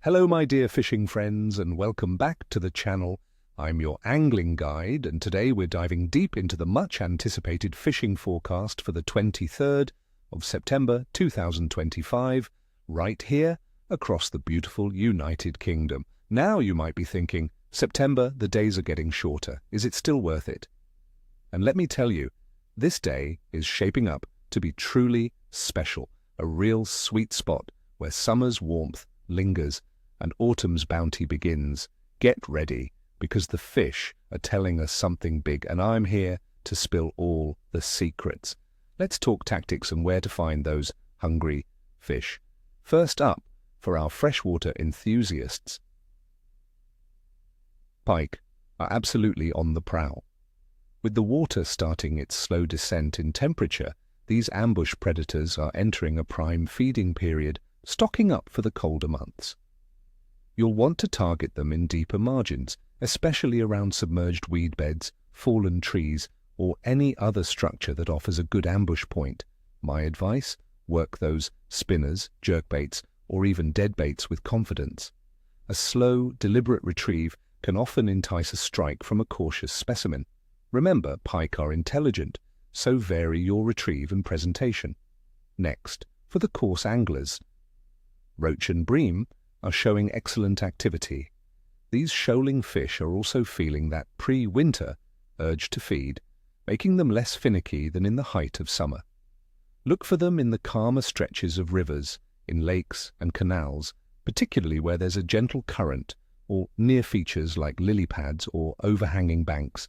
Hello my dear fishing friends and welcome back to the channel. I'm your angling guide and today we're diving deep into the much anticipated fishing forecast for the 23rd of September 2025 right here across the beautiful United Kingdom. Now you might be thinking, September, the days are getting shorter. Is it still worth it? And let me tell you, this day is shaping up to be truly special, a real sweet spot where summer's warmth lingers and autumn's bounty begins. Get ready, because the fish are telling us something big, and I'm here to spill all the secrets. Let's talk tactics and where to find those hungry fish. First up, for our freshwater enthusiasts, pike are absolutely on the prowl. With the water starting its slow descent in temperature, these ambush predators are entering a prime feeding period, stocking up for the colder months. You'll want to target them in deeper margins, especially around submerged weed beds, fallen trees, or any other structure that offers a good ambush point. My advice? Work those spinners, jerkbaits, or even deadbaits with confidence. A slow, deliberate retrieve can often entice a strike from a cautious specimen. Remember, pike are intelligent, so vary your retrieve and presentation. Next, for the coarse anglers, roach and bream are showing excellent activity. These shoaling fish are also feeling that pre-winter urge to feed, making them less finicky than in the height of summer. Look for them in the calmer stretches of rivers, in lakes and canals, particularly where there's a gentle current, or near features like lily pads or overhanging banks.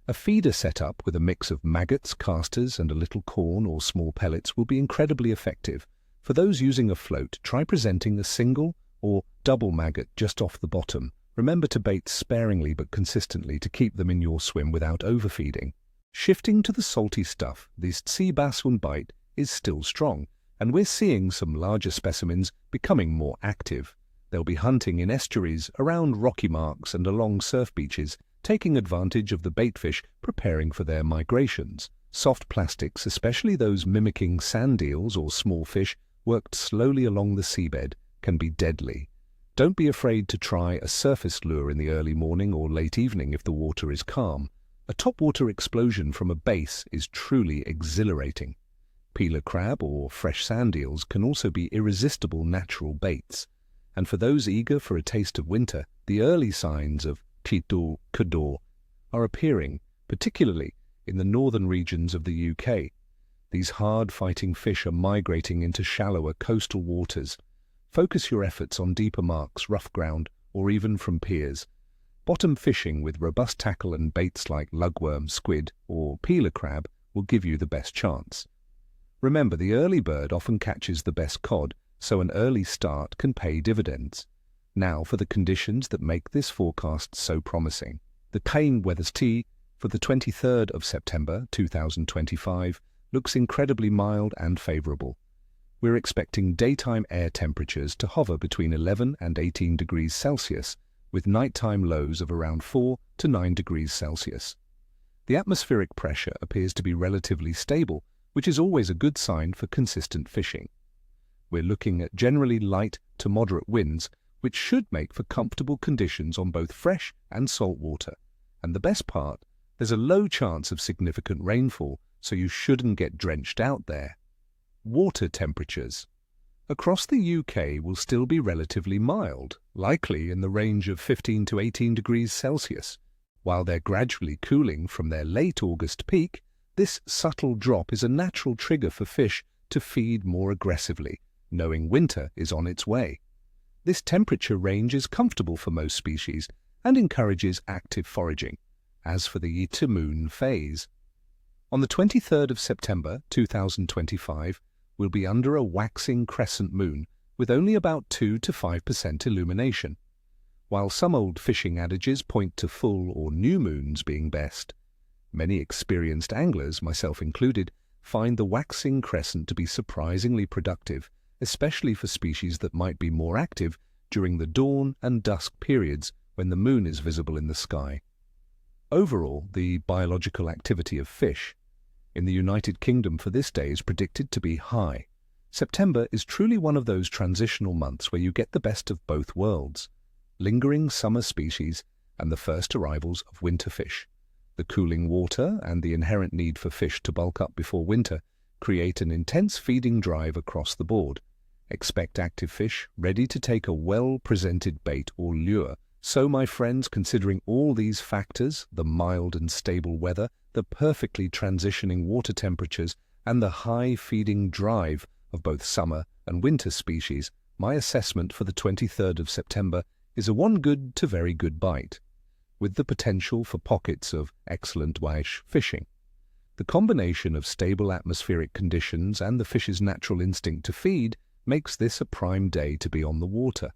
A feeder setup with a mix of maggots, casters, and a little corn or small pellets will be incredibly effective. For those using a float, try presenting a single or double maggot just off the bottom. Remember to bait sparingly but consistently to keep them in your swim without overfeeding. Shifting to the salty stuff, this sea bass bite is still strong, and we're seeing some larger specimens becoming more active. They'll be hunting in estuaries, around rocky marks and along surf beaches, taking advantage of the baitfish preparing for their migrations. Soft plastics, especially those mimicking sand eels or small fish, worked slowly along the seabed, can be deadly. Don't be afraid to try a surface lure in the early morning or late evening if the water is calm. A topwater explosion from a base is truly exhilarating. Peeler crab or fresh sand eels can also be irresistible natural baits. And for those eager for a taste of winter, the early signs of Clito Cador are appearing, particularly in the northern regions of the UK. These hard-fighting fish are migrating into shallower coastal waters. Focus your efforts on deeper marks, rough ground, or even from piers. Bottom fishing with robust tackle and baits like lugworm, squid, or peeler crab will give you the best chance. Remember, the early bird often catches the best cod, so an early start can pay dividends. Now for the conditions that make this forecast so promising. The Kane weather's tea for the 23rd of September 2025 looks incredibly mild and favorable. We're expecting daytime air temperatures to hover between 11 and 18 degrees Celsius, with nighttime lows of around 4 to 9 degrees Celsius. The atmospheric pressure appears to be relatively stable, which is always a good sign for consistent fishing. We're looking at generally light to moderate winds, which should make for comfortable conditions on both fresh and salt water. And the best part, there's a low chance of significant rainfall, so you shouldn't get drenched out there. Water temperatures across the UK will still be relatively mild, likely in the range of 15 to 18 degrees Celsius. While they're gradually cooling from their late August peak, this subtle drop is a natural trigger for fish to feed more aggressively, knowing winter is on its way. This temperature range is comfortable for most species and encourages active foraging. As for the to-moon phase, on the 23rd of September 2025, we'll be under a waxing crescent moon with only about 2 to 5% illumination. While some old fishing adages point to full or new moons being best, many experienced anglers, myself included, find the waxing crescent to be surprisingly productive, especially for species that might be more active during the dawn and dusk periods when the moon is visible in the sky. Overall, the biological activity of fish in the United Kingdom for this day is predicted to be high. September is truly one of those transitional months where you get the best of both worlds: lingering summer species and the first arrivals of winter fish. The cooling water and the inherent need for fish to bulk up before winter create an intense feeding drive across the board. Expect active fish ready to take a well-presented bait or lure. So, my friends, considering all these factors, the mild and stable weather, the perfectly transitioning water temperatures, and the high feeding drive of both summer and winter species, my assessment for the 23rd of September is a one good to very good bite, with the potential for pockets of excellent wash fishing. The combination of stable atmospheric conditions and the fish's natural instinct to feed makes this a prime day to be on the water.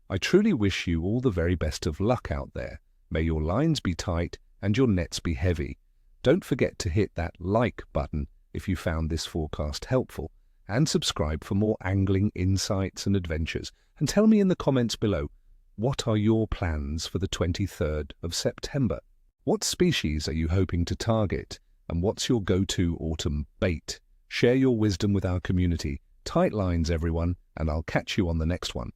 I truly wish you all the very best of luck out there. May your lines be tight and your nets be heavy. Don't forget to hit that like button if you found this forecast helpful, and subscribe for more angling insights and adventures. And tell me in the comments below, what are your plans for the 23rd of September? What species are you hoping to target? And what's your go-to autumn bait? Share your wisdom with our community. Tight lines, everyone, and I'll catch you on the next one.